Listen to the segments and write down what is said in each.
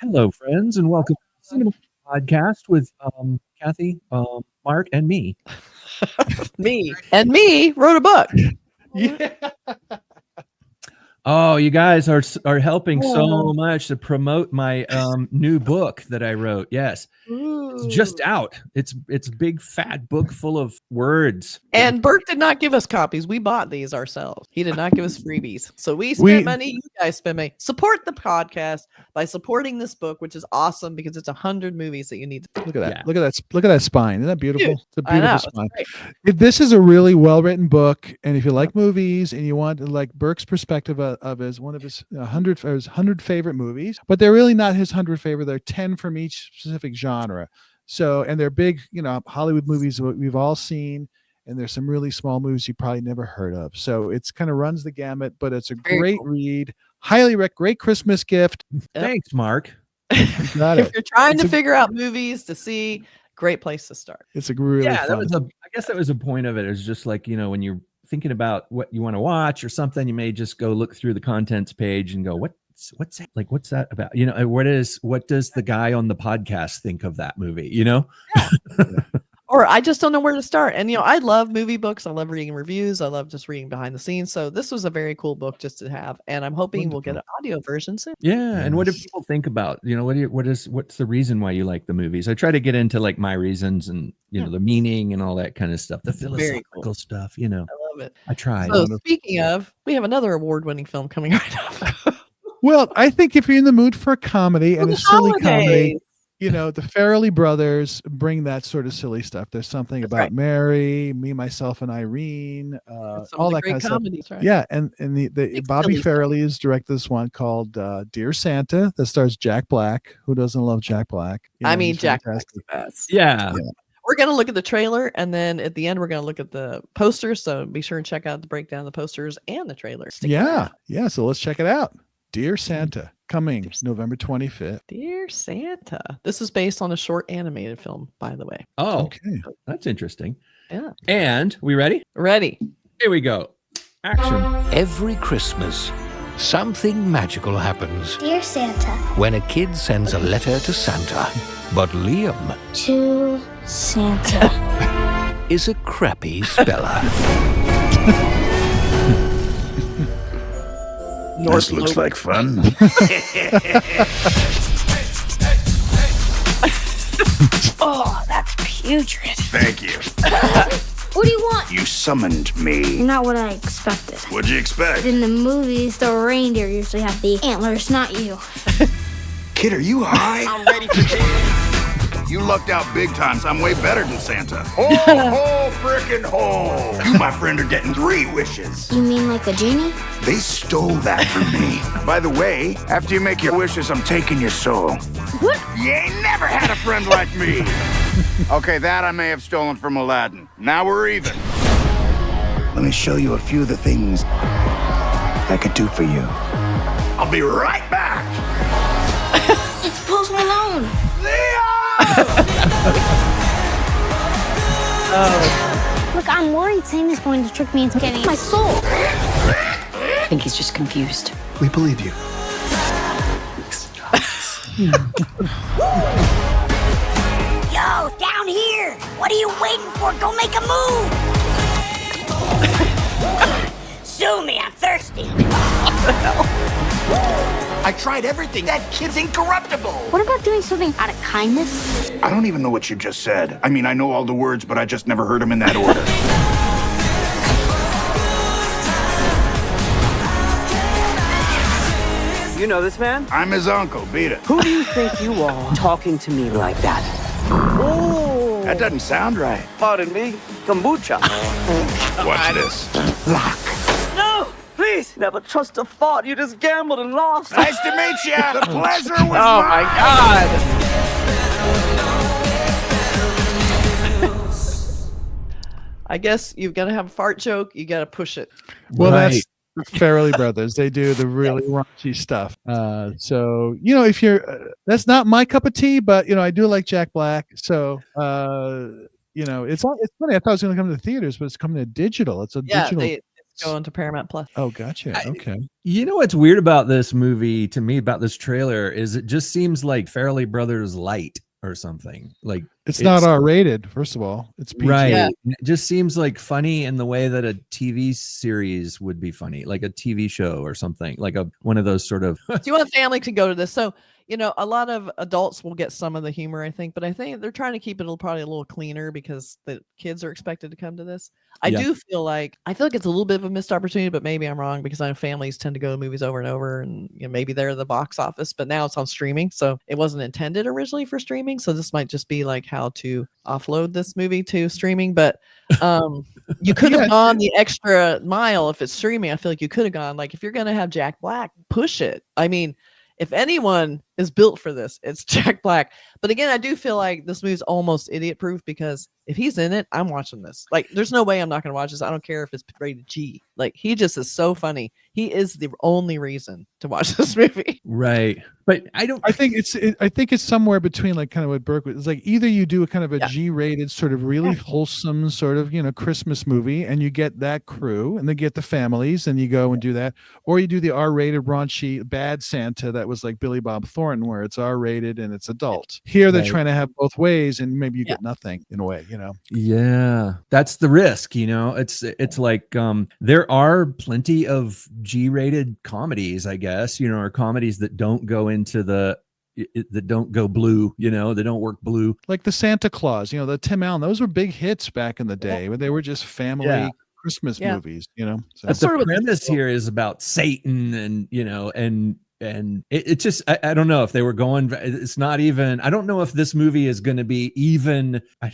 Hello, friends, and welcome to the Cinemondo podcast with Kathy, Mark, and me. Me wrote a book. Yeah. Oh, you guys are helping so much to promote my new book that I wrote. Yes, it's just out. It's a big fat book full of words. And Burk did not give us copies. We bought these ourselves. He did not give us freebies. So we spent money. You guys spent money. Support the podcast by supporting this book, which is awesome because it's 100 movies that you need to Look at that. Yeah. Look at that spine. Isn't that beautiful? Dude, it's a beautiful spine. This is a really well-written book. And if you like movies and you want like Burke's perspective of his one of his 100 favorite movies, but they're really not his 100 favorite. They're 10 from each specific genre. So, and they're big, Hollywood movies that we've all seen. And there's some really small movies you probably never heard of. So it's kind of runs the gamut, but it's a great read. Highly great Christmas gift. Thanks, Mark. If you're trying to figure out movies to see, great place to start. It's a really fun. I guess that was a point of it. It's just like, when you're thinking about what you want to watch or something, you may just go look through the contents page and go, what's that? Like, what's that about? What does the guy on the podcast think of that movie? Yeah. Or I just don't know where to start. And, I love movie books. I love reading reviews. I love just reading behind the scenes. So this was a very cool book just to have. And I'm hoping we'll get an audio version soon. Yeah. And what do people think about, what's the reason why you like the movies? I try to get into like my reasons and, the meaning and all that kind of stuff, the philosophical stuff, I love it. I try. So speaking of, we have another award-winning film coming right up. Well, I think if you're in the mood for a comedy and a silly comedy, the Farrelly brothers bring that sort of silly stuff. There's something about Mary, Me, Myself, and Irene, all that kind of stuff. Right? Yeah, and the Bobby Farrelly has directed this one called Dear Santa that stars Jack Black. Who doesn't love Jack Black? Jack Black's the best. Yeah. We're going to look at the trailer, and then at the end, we're going to look at the posters. So be sure and check out the breakdown of the posters and the trailer. Yeah. So let's check it out. Dear Santa, coming November 25th. Dear Santa. This is based on a short animated film, by the way. Oh, okay. That's interesting. Yeah. And we ready? Ready. Here we go. Action. Every Christmas, something magical happens. Dear Santa. When a kid sends a letter to Santa. But Liam. To Santa. Is a crappy speller. This looks like fun. Oh, that's putrid. Thank you. What do you want? You summoned me. Not what I expected. What'd you expect? In the movies, the reindeer usually have the antlers, not you. Kid, are you high? I'm ready for this. You lucked out big time. I'm way better than Santa. Ho, ho, frickin' ho. You, my friend, are getting 3 wishes. You mean like a genie? They stole that from me. By the way, after you make your wishes, I'm taking your soul. What? You ain't never had a friend like me. Okay, that I may have stolen from Aladdin. Now we're even. Let me show you a few of the things I could do for you. I'll be right back. It's Post Malone. Look, I'm worried Santa's going to trick me into getting my soul. I think he's just confused. We believe you. Yo, down here! What are you waiting for? Go make a move! Sue me, I'm thirsty. I tried everything. That kid's incorruptible. What about doing something out of kindness? I don't even know what you just said. I mean, I know all the words, but I just never heard them in that order. You know this man? I'm his uncle. Beat it. Who do you think you are talking to me like that? Oh, That doesn't sound right. pardon me, kombucha. Watch this. Lock. No, please, never trust a thought. You just gambled and lost. Nice to meet you. The pleasure was Oh my mine. God. I guess you've got to have a fart joke. You got to push it. Well, that's the Farrelly brothers. They do the really raunchy stuff. So, if you're, that's not my cup of tea, but, I do like Jack Black. So, it's funny. I thought it was going to come to the theaters, but it's coming to digital. It's a digital. It's Going to Paramount Plus. Oh, gotcha. Okay. You know what's weird about this movie to me, about this trailer, is it just seems like Farrelly Brothers light or something. Like It's not R-rated, first of all. It's PG. right. Yeah. It just seems like funny in the way that a TV series would be funny, like a TV show or something, like one of those sort of. Do you want family to go to this? So, a lot of adults will get some of the humor, I think, but I think they're trying to keep it probably a little cleaner because the kids are expected to come to this. I feel like it's a little bit of a missed opportunity, but maybe I'm wrong because I know families tend to go to movies over and over, and maybe they're the box office, but now it's on streaming, so it wasn't intended originally for streaming. So this might just be like how to offload this movie to streaming, but you could have gone the extra mile if it's streaming. I feel like you could have gone, like, if you're gonna have Jack Black, push it. I mean, if anyone is built for this, it's Jack Black. But again, I do feel like this movie's almost idiot proof because if he's in it, I'm watching this. Like, there's no way I'm not going to watch this. I don't care if it's rated G. Like, he just is so funny. He is the only reason to watch this movie. Right. But I think it's somewhere between, like, kind of what Burke was. It's like either you do a kind of a G-rated sort of really wholesome sort of, Christmas movie, and you get that crew and they get the families and you go and do that, or you do the R-rated raunchy bad Santa that was like Billy Bob Thornton, where it's R-rated and it's adult. Here they're trying to have both ways, and maybe you get nothing in a way, Yeah, that's the risk. It's like there are plenty of G-rated comedies, I guess, or comedies that don't go into that don't go blue, they don't work blue. Like the Santa Claus, the Tim Allen, those were big hits back in the day, but they were just family Christmas movies, So. But the premise here is about Satan and it's just, I don't know if they were going, it's not even, I don't know if this movie is going to be even, I'm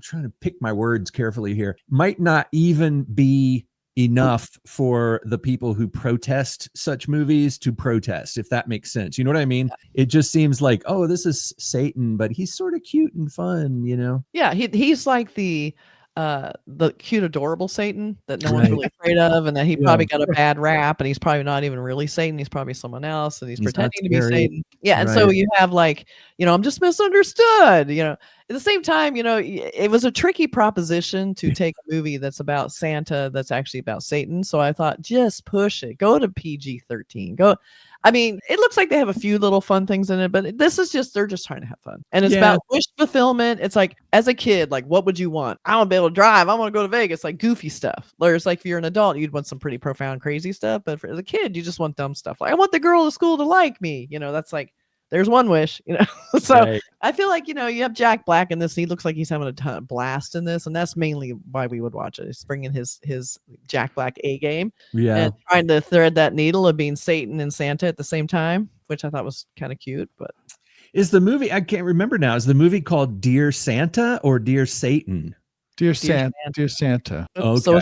trying to pick my words carefully here, might not even be enough for the people who protest such movies to protest, if that makes sense. You know what I mean? It just seems like, oh, this is Satan, but he's sort of cute and fun, Yeah, he's like the cute, adorable Satan that no one's really afraid of, and that he probably got a bad rap, and he's probably not even really Satan. He's probably someone else, and he's pretending to be Satan. Yeah, and so you have like, I'm just misunderstood. At the same time, it was a tricky proposition to take a movie that's about Santa that's actually about Satan. So I thought, just push it, go to PG-13, go. I mean, it looks like they have a few little fun things in it, but this is just, they're just trying to have fun. And it's about wish fulfillment. It's like, as a kid, like, what would you want? I want to be able to drive. I want to go to Vegas, like goofy stuff. Whereas, like, if you're an adult, you'd want some pretty profound, crazy stuff. But as a kid, you just want dumb stuff. Like, I want the girl at school to like me. That's like, there's one wish, So I feel like, you have Jack Black in this. He looks like he's having a ton of blast in this. And that's mainly why we would watch it. He's bringing his Jack Black A game. Yeah. And trying to thread that needle of being Satan and Santa at the same time, which I thought was kind of cute. But is the movie, I can't remember now, is the movie called Dear Santa or Dear Satan? Dear Santa. Okay. So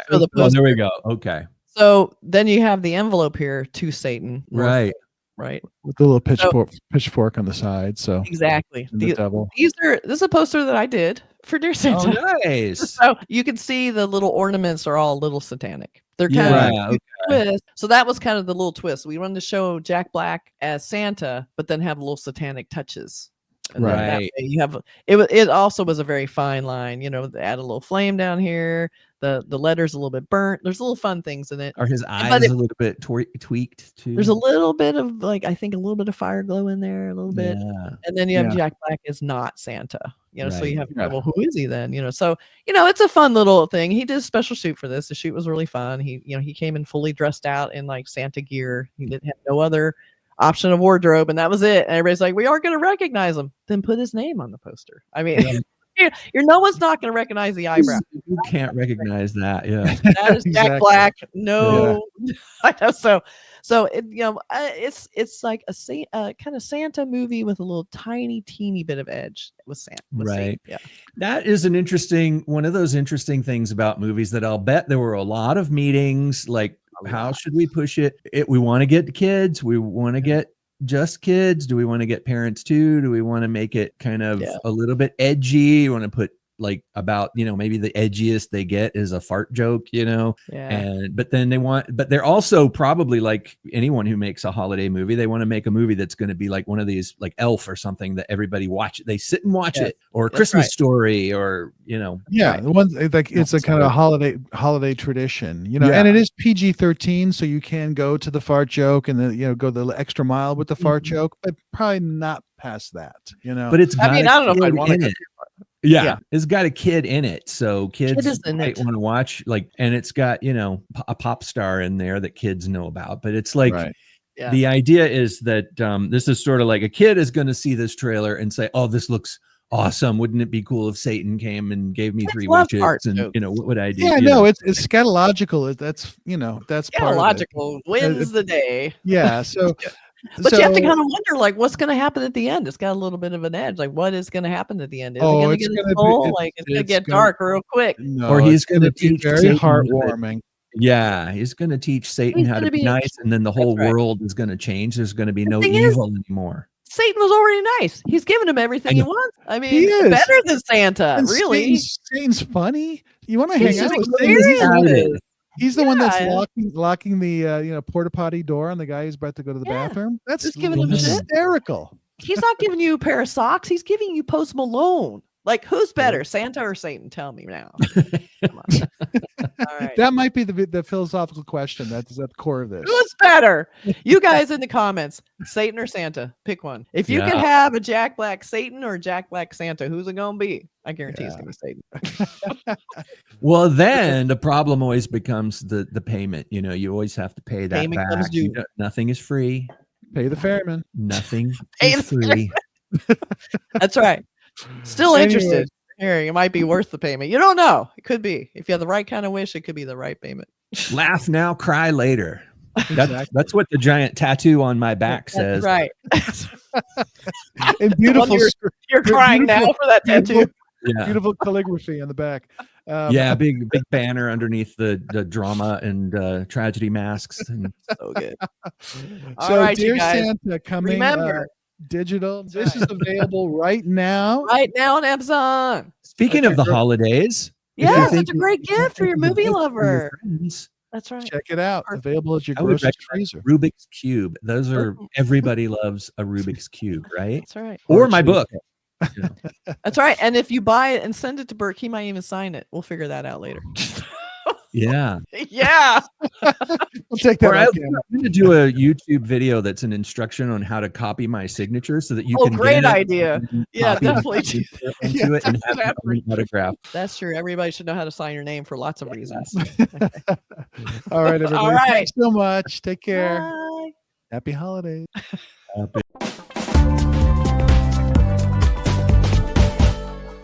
there we go. Okay. So then you have the envelope here to Satan. Right. Right, with the little pitchfork on the side. So exactly, the devil. This is a poster that I did for Dear Santa. Oh, nice. So you can see the little ornaments are all a little satanic. They're kind of twist. So that was kind of the little twist. We wanted to show Jack Black as Santa, but then have little satanic touches. And right. You have it also was a very fine line, add a little flame down here. The letter's a little bit burnt. There's little fun things in it. Are his eyes a little bit tweaked too? There's a little bit of, like, I think a little bit of fire glow in there, a little bit. And then you have Jack Black is not Santa, so you have, well, who is he then? So, it's a fun little thing. He did a special shoot for this. The shoot was really fun. He came in fully dressed out in like Santa gear. He didn't have no other option of wardrobe, and that was it. And everybody's like, we are going to recognize him. Then put his name on the poster. I mean, no one's not going to recognize the eyebrow. You can't recognize that. Yeah, that is Jack Black. No, I know. So it, it's like a kind of Santa movie with a little teeny bit of edge with Santa. Right. Yeah. That is one of those interesting things about movies that I'll bet there were a lot of meetings. Like, how should we push it? We want to get kids. We want to get just kids. Do we want to get parents too? Do we want to make it kind of a little bit edgy? You want to put like about, maybe the edgiest they get is a fart joke, Yeah. but they're also probably like anyone who makes a holiday movie, they want to make a movie that's going to be like one of these, like Elf or something that everybody they sit and watch it, or Christmas Story, or the one like it's a kind of holiday tradition, and it is PG-13, so you can go to the fart joke and then go the extra mile with the fart joke, but probably not past that, But it's got I don't know if I'd want to. Yeah, it's got a kid in it, so kids might want to watch, and it's got a pop star in there that kids know about. But it's like the idea is that this is sort of like a kid is going to see this trailer and say, "Oh, this looks awesome! Wouldn't it be cool if Satan came and gave me 3 wishes?" And what would I do? Yeah, no, it's scatological. That's that's scatological wins the day. Yeah, so. But you have to kind of wonder, like, what's going to happen at the end? It's got a little bit of an edge. Like, what is going to happen at the end? Is it going to get his soul? Like, it's going to get dark real quick. No, or he's going to teach very Satan heartwarming. Yeah, he's going to teach Satan how to be nice, and then the whole world is going to change. There's going to be no evil anymore. Satan was already nice. He's given him everything he wants. I mean, better than Santa, and really. Satan's funny. You want to hang out with Satan? He's the one that's locking the porta potty door on the guy who's about to go to the bathroom. That's just giving him hysterical. He's not giving you a pair of socks. He's giving you Post Malone. Like, who's better, Santa or Satan? Tell me now. Come on. All right. That might be the philosophical question that's at the core of this. Who's better? You guys in the comments, Satan or Santa? Pick one. If you could have a Jack Black Satan or a Jack Black Santa, who's it gonna be? I guarantee it's gonna be Satan. Well, then the problem always becomes the payment. You always have to pay that Payment back. comes due. Nothing is free. Pay the ferryman. Nothing is free. That's right. Still interested. Here, it might be worth the payment. You don't know. It could be. If you have the right kind of wish, it could be the right payment. Laugh now, cry later. That's what the giant tattoo on my back says. Right. And beautiful. You're crying now for that tattoo. Beautiful calligraphy on the back. Big banner underneath the drama and tragedy masks. And so good. All right, Dear Santa, coming. Remember. Digital. This is available right now. Right now on Amazon. Speaking of the holidays. Yeah, it's a great gift for your movie lover. That's right. Check it out. Available at your grocery freezer. Rubik's Cube. Those are, everybody loves a Rubik's Cube, right? That's right. Or my book. That's right. And if you buy it and send it to Burk, he might even sign it. We'll figure that out later. Yeah. Yeah. We'll take that. I'm going to do a YouTube video that's an instruction on how to copy my signature so that you can. Great idea. Yeah, definitely. Into it and have it autograph. That's true. Everybody should know how to sign your name for lots of reasons. All right, everybody. All right. Thanks so much. Take care. Bye. Happy holidays.